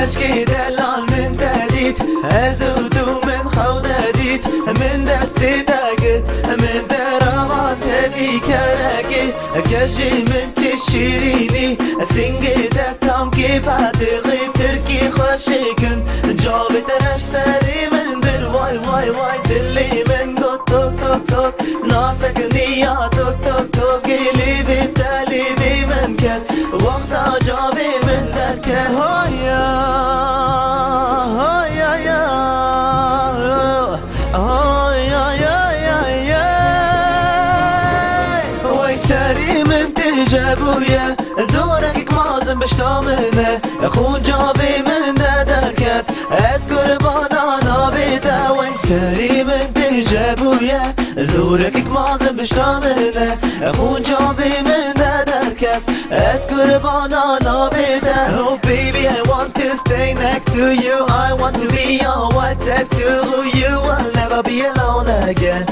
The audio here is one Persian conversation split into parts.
كشكي دلال من تديت أزودو من خودديت من دستي تاقت من درامات تبي كراكي كجي من تشيريني سنجي دتام كيف هتغي تركي خشيكن جابي ترش سري من دل واي واي واي دلي من قد توك توك توك ناسك نيا توك توك توك اللي بتالي بي من كت وقتها جابي من ذاك هيا هيا يا هيا يا يا وي سري من تجابويا زورك مازن بشتامنه خون جابي من ذاك اذكر بنانا بيتا وي سري من تجابويا زورك مازن بشتامنه خون جابي من ذاك اذكر بنانا بيتا. Oh baby, I want to stay next to you. I want to be your white tattoo. You will never be alone again.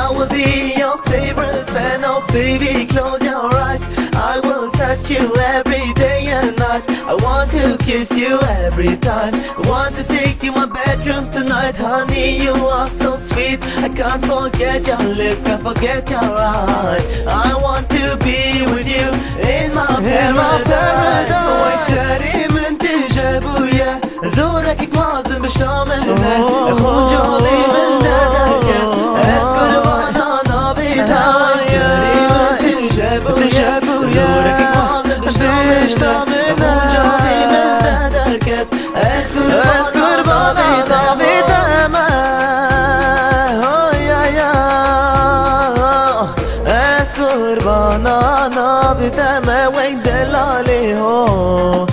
I will be your favorite fan. Oh baby, close your eyes. I will touch you every day and night. I want to kiss you every time. I want to take you my bedroom tonight. Honey, you are so sweet. I can't forget your lips, can't forget your eyes. I want to be with you in my paradise. وي سري من تجابويا زورك مازن بشاملنا خون جابي من دادك اذكر بنانا بيتا. سري من تجابويا زورك مازن بشاملنا خون جابي من دادك اذكر بنانا بيتا. اذكر بنانا بيتا ما وين دلالي هو